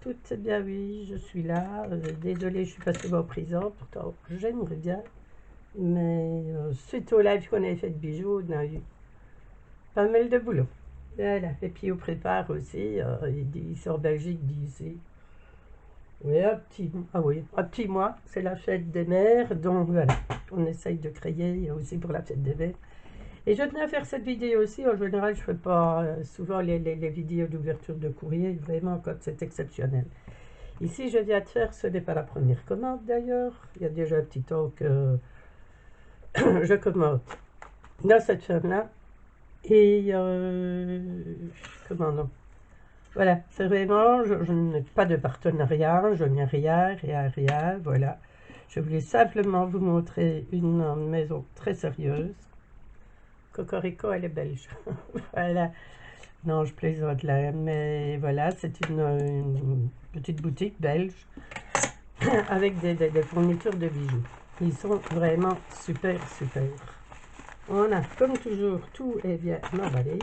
toutes, eh bien oui, je suis là. Désolée, je suis passée en prison, pourtant j'aimerais bien. Mais suite au live qu'on avait fait de bijoux, on a eu pas mal de boulot. Voilà. Et puis on prépare aussi, ils sont en Belgique d'ici. Oui, un petit mois, c'est la fête des mères, donc voilà, on essaye de créer aussi pour la fête des mères. Et je tenais à faire cette vidéo aussi. En général, je ne fais pas souvent les vidéos d'ouverture de courrier, vraiment quand c'est exceptionnel. Ici, je viens de faire, ce n'est pas la première commande d'ailleurs. Il y a déjà un petit temps que je commande dans cette ferme-là. Et comment non? Voilà, c'est vraiment, je n'ai pas de partenariat, je n'ai rien, voilà. Je voulais simplement vous montrer une maison très sérieuse. Cocorico, elle est belge. Voilà. Non, je plaisante là, mais voilà, c'est une petite boutique belge avec des fournitures de bijoux. Ils sont vraiment super. On a, comme toujours, tout est bien emballé.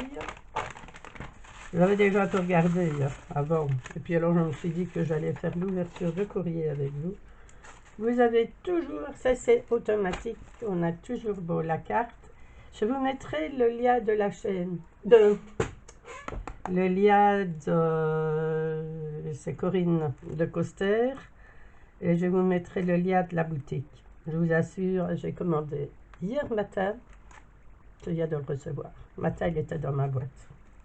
J'avais déjà tout regardé avant, et puis alors je me suis dit que j'allais faire l'ouverture de courrier avec vous. Vous avez toujours, ça c'est automatique, on a toujours beau la carte. Je vous mettrai le lien de la chaîne, le lien de, c'est Corinne de Coster, et je vous mettrai le lien de la boutique. Je vous assure, j'ai commandé hier matin, je viens de le recevoir. Matin, il était dans ma boîte.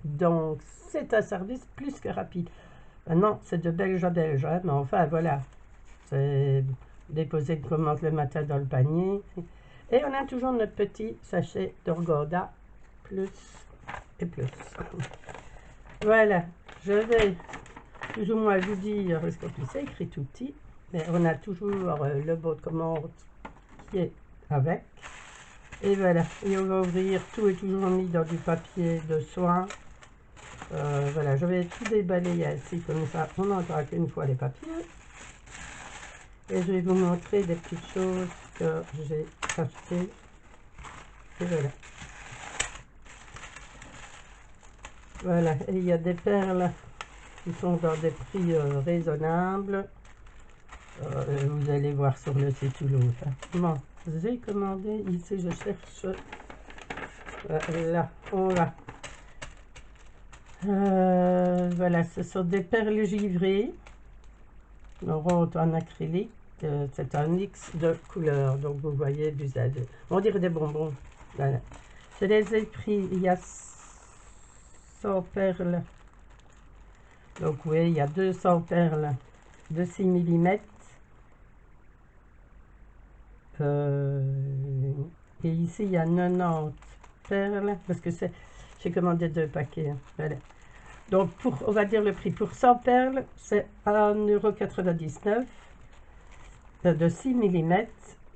Donc, c'est un service plus que rapide. Maintenant, c'est de belge à belge, hein, mais enfin, voilà. C'est déposer une commande le matin dans le panier. Et on a toujours notre petit sachet d'Orgoda, plus et plus. Voilà, je vais plus ou moins vous dire, parce qu'en plus c'est écrit tout petit, mais on a toujours le bon de commande qui est avec. Et voilà, et on va ouvrir, tout est toujours mis dans du papier de soin. Voilà, je vais tout déballer ici, comme ça on n'entendra qu'une fois les papiers. Et je vais vous montrer des petites choses que j'ai achetées. Et voilà. Voilà, et il y a des perles qui sont dans des prix raisonnables. Vous allez voir sur le site Toulouse. Bon, j'ai commandé, ici je cherche, là, on va. Voilà, ce sont des perles givrées, rond en acrylique. C'est un mix de couleurs, donc vous voyez, on dirait des bonbons. Voilà. Je les ai pris, il y a 100 perles. Donc oui, il y a 200 perles de 6 mm. Et ici, il y a 90 perles, parce que j'ai commandé 2 paquets. Hein, voilà. Donc, on va dire le prix. Pour 100 perles, c'est 1,99 € de 6 mm.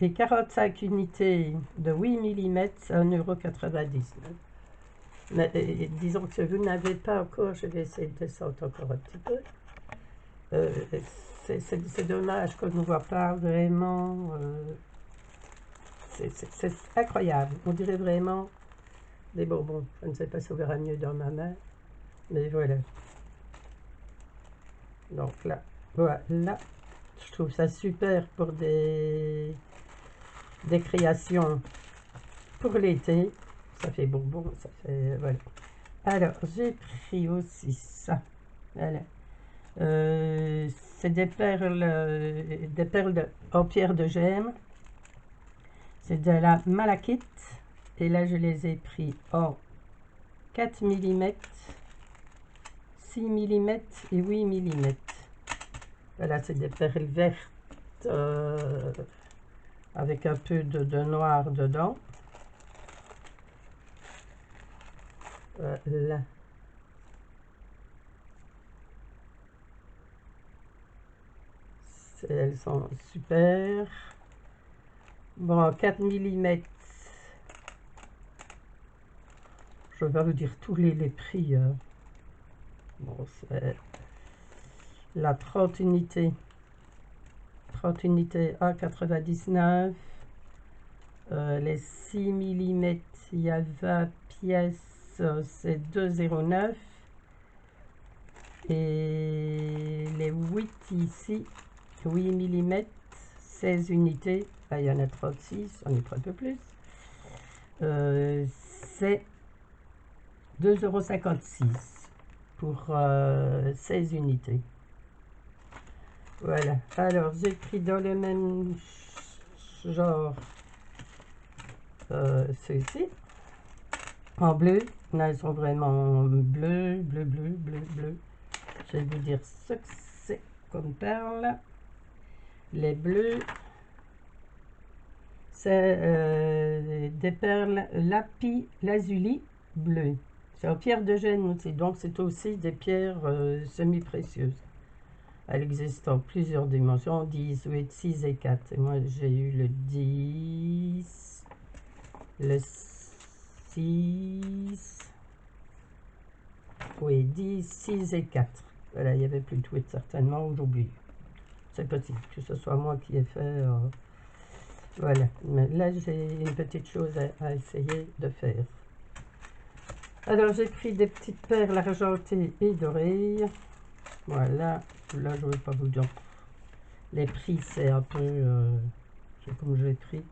Et 45 unités de 8 mm, c'est 1,99 €. Mais disons que vous n'avez pas encore, je vais essayer de descendre encore un petit peu. C'est dommage qu'on ne voit pas vraiment. C'est incroyable. On dirait vraiment des bonbons. Je ne sais pas si on verra mieux dans ma main. Mais voilà. Donc là, voilà. Je trouve ça super pour des créations pour l'été. Ça fait bonbon, ça fait... Voilà. Alors, j'ai pris aussi ça. Voilà. C'est des perles en pierre de gemme. C'est de la malachite. Et là, je les ai pris en 4 mm, 6 mm et 8 mm. Voilà, c'est des perles vertes avec un peu de noir dedans. Là. Elles sont super. Bon, 4 mm. Je vais vous dire tous les prix. Bon, c'est la 30 unités. 30 unités à 99. Les 6 mm, il y a 20 pièces, c'est 2,09 €. Et les 8 ici, 8 mm, 16 unités, là il y en a 36, on est un peu plus. C'est 2,56 € pour 16 unités. Voilà, alors j'ai pris dans le même genre ceux-ci, en bleu. Là, ils sont vraiment bleus, bleu, bleu, bleu, bleu. Je vais vous dire ce que c'est comme perles. Les bleus, c'est des perles lapis lazuli bleu. C'est en pierre de gêne aussi, donc c'est aussi des pierres semi-précieuses. Elle existe en plusieurs dimensions, 10, 8, 6 et 4. Et moi, j'ai eu le 10, le 6, oui, 10, 6 et 4. Voilà, il n'y avait plus de 8 certainement, ou j'oublie. C'est possible que ce soit moi qui ai fait... voilà, mais là, j'ai une petite chose à essayer de faire. Alors, j'ai pris des petites perles argentées et dorées. Voilà, là, je ne vais pas vous dire. Les prix, c'est un peu... comme je l'ai pris.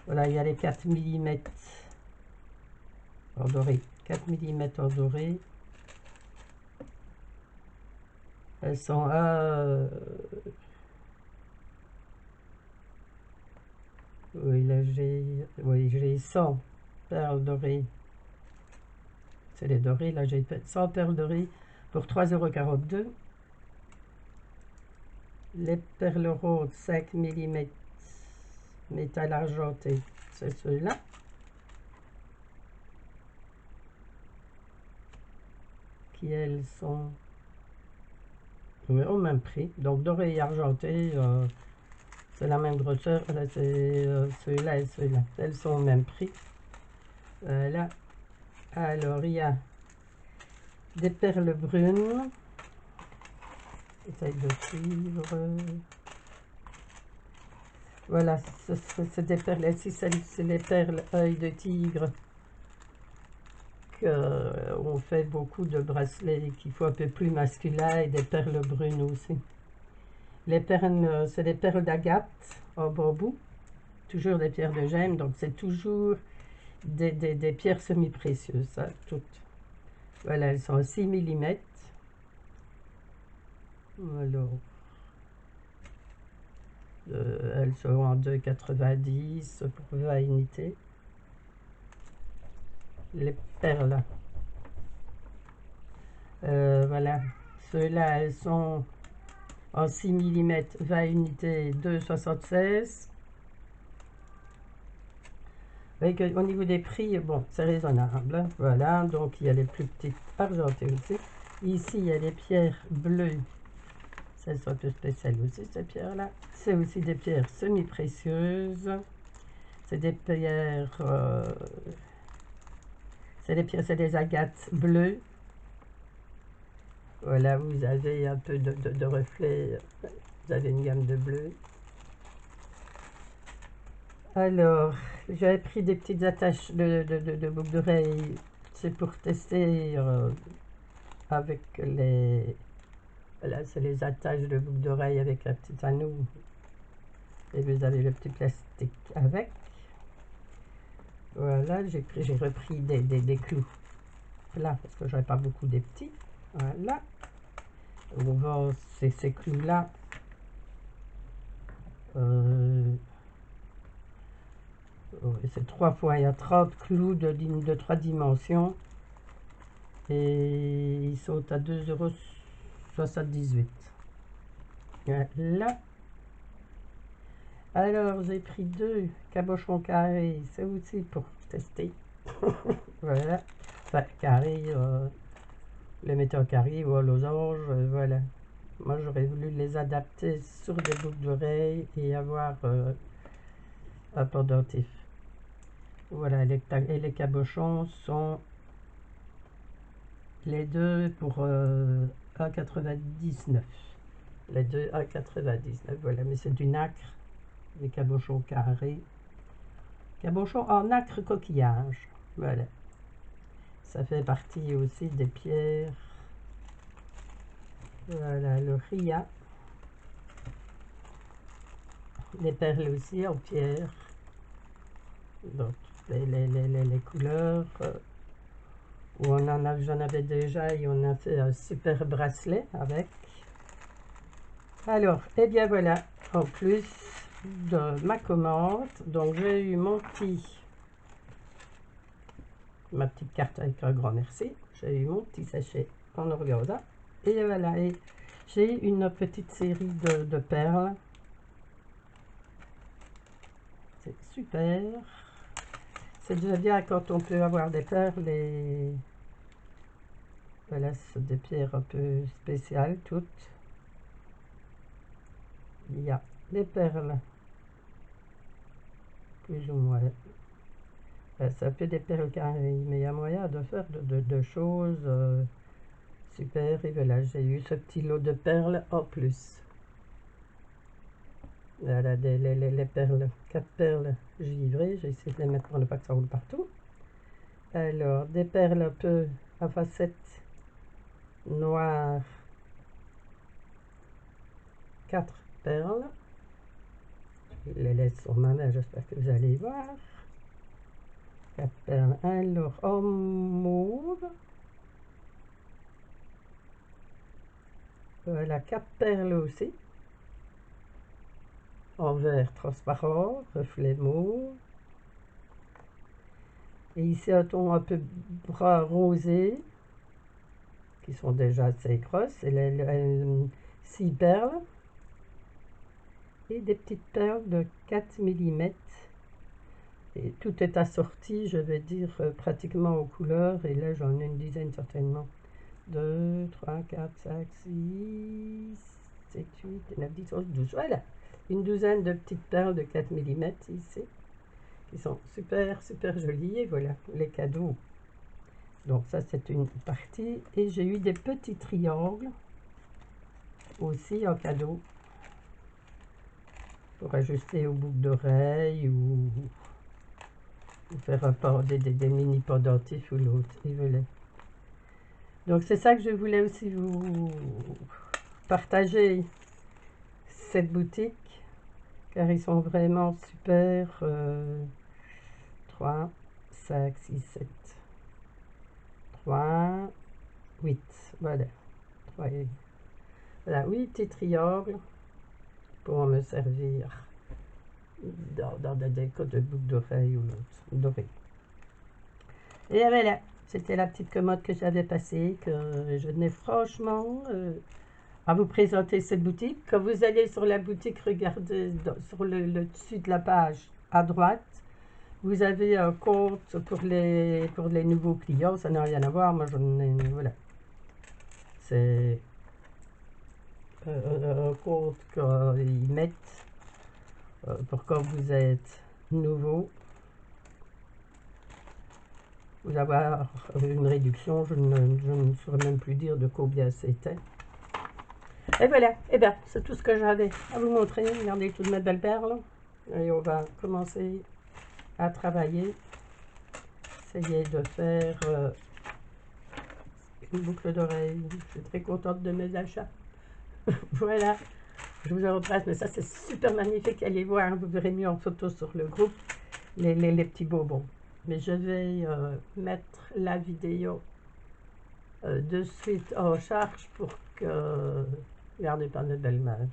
Voilà, il y a les 4 mm en doré. 4 mm en doré. Elles sont à... oui, là, j'ai 100 perles dorées. C'est les dorés. Là, j'ai 100 perles dorées pour 3,42 €. Les perles roses 5 mm métal argenté, c'est ceux-là. Qui elles sont au même prix. Donc doré et argenté, c'est la même grosseur. Là, c'est ceux-là et ceux-là. Elles sont au même prix. Voilà. Alors, il y a des perles brunes. J'essaie de suivre. Voilà, c'est des perles. Ici, c'est les perles œil de tigre. On fait beaucoup de bracelets qui font un peu plus masculin et des perles brunes aussi. Les perles, c'est des perles d'agate en bambou. Toujours des pierres de gemme, donc c'est toujours des pierres semi-précieuses, ça, toutes. Voilà, elles sont à 6 mm. Alors, elles sont en 2,90 € pour 20 unités. Les perles. Voilà, ceux-là, elles sont en 6 mm, 20 unités, 2,76 €. Avec, au niveau des prix, bon, c'est raisonnable. Hein. Voilà, donc il y a les plus petites argentées aussi. Ici, il y a les pierres bleues. Celles sont un peu spéciales aussi, ces pierres-là. C'est aussi des pierres semi-précieuses. C'est des pierres... c'est des agates bleues. Voilà, vous avez un peu de reflet. Vous avez une gamme de bleu. Alors, j'avais pris des petites attaches de boucles d'oreilles. C'est pour tester avec les... Voilà, c'est les attaches de boucles d'oreilles avec la petite anneau. Et vous avez le petit plastique avec. Voilà, j'ai repris des clous là parce que j'avais pas beaucoup des petits. Voilà. On va ces clous là. C'est 3 fois, il y a 30 clous de 3 dimensions. Et ils sont à 2,78 €. Là. Alors, j'ai pris 2 cabochons carrés. C'est aussi pour tester. Voilà. Enfin, carré, le mettre en carré ou en losange. Voilà. Moi, j'aurais voulu les adapter sur des boucles d'oreilles et avoir un pendentif. Voilà, les cabochons sont les deux pour 1,99 €. Les deux 1,99 €. Voilà, mais c'est du nacre, des cabochons carrés. Cabochons en nacre coquillage. Voilà. Ça fait partie aussi des pierres Voilà, le Ria. Les perles aussi en pierre. Donc, les couleurs. Où j'en avais déjà et on a fait un super bracelet avec. Alors, et bien voilà, en plus de ma commande, donc j'ai eu ma petite carte avec un grand merci. J'ai eu mon petit sachet en organza. Et voilà, et j'ai une petite série de perles. C'est super. C'est déjà bien quand on peut avoir des perles et voilà, c'est des pierres un peu spéciales toutes. Il y a des perles, plus ou moins. C'est un peu des perles carrées, mais il y a moyen de faire de choses super. Et voilà, j'ai eu ce petit lot de perles en plus. Voilà, les perles, 4 perles givrées. J'ai essayé de les mettre pour ne pas que ça roule partout. Alors, des perles un peu à facettes noires. 4 perles. Je les laisse sur ma main, j'espère que vous allez voir. 4 perles. Alors, en mauve. Voilà, 4 perles aussi. En vert transparent, reflet mauve. Et ici un ton un peu brun rosé, qui sont déjà assez grosses. Et 6 perles. Et des petites perles de 4 mm. Et tout est assorti, je vais dire, pratiquement aux couleurs. Et là, j'en ai une dizaine certainement. 2, 3, 4, 5, 6, 7, 8, 9, 10, 11, 12. Voilà, une douzaine de petites perles de 4 mm ici, qui sont super, super jolies. Et voilà, les cadeaux. Donc ça, c'est une partie. Et j'ai eu des petits triangles aussi en cadeau pour ajuster aux boucles d'oreilles ou faire un des mini pendentifs ou l'autre. Et voilà. Donc c'est ça que je voulais aussi vous partager, cette boutique, car ils sont vraiment super. 3, 5, 6, 7, 3, 8, voilà. 3 et, voilà, 8 petits triangles pour me servir dans des décos de boucles d'oreilles ou dorées. Et voilà, c'était la petite commode que j'avais passée, que je tenais franchement à vous présenter cette boutique. Quand vous allez sur la boutique, regardez sur le dessus de la page à droite, vous avez un compte pour les nouveaux clients. Ça n'a rien à voir, moi j'en ai, voilà. C'est un compte qu'ils mettent pour quand vous êtes nouveau. Vous avoir une réduction, je ne saurais même plus dire de combien c'était. Et voilà, et bien c'est tout ce que j'avais à vous montrer. Regardez toutes mes belles perles. Et on va commencer à travailler. Essayer de faire une boucle d'oreille. Je suis très contente de mes achats. Voilà, je vous en repasse, mais ça c'est super magnifique. Allez voir, vous verrez mieux en photo sur le groupe les petits bonbons. Mais je vais mettre la vidéo de suite en charge pour que, regardez par mes belles mains,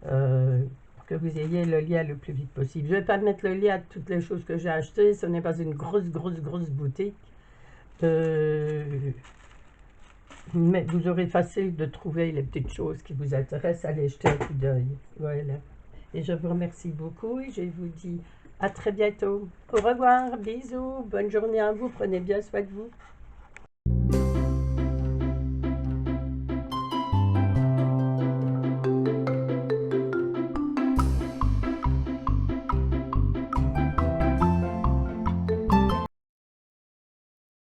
pour que vous ayez le lien le plus vite possible. Je ne vais pas mettre le lien de toutes les choses que j'ai achetées, ce n'est pas une grosse boutique. Mais vous aurez facile de trouver les petites choses qui vous intéressent, allez jeter un coup d'œil. Voilà. Et je vous remercie beaucoup et je vous dis à très bientôt. Au revoir, bisous, bonne journée à vous, prenez bien soin de vous.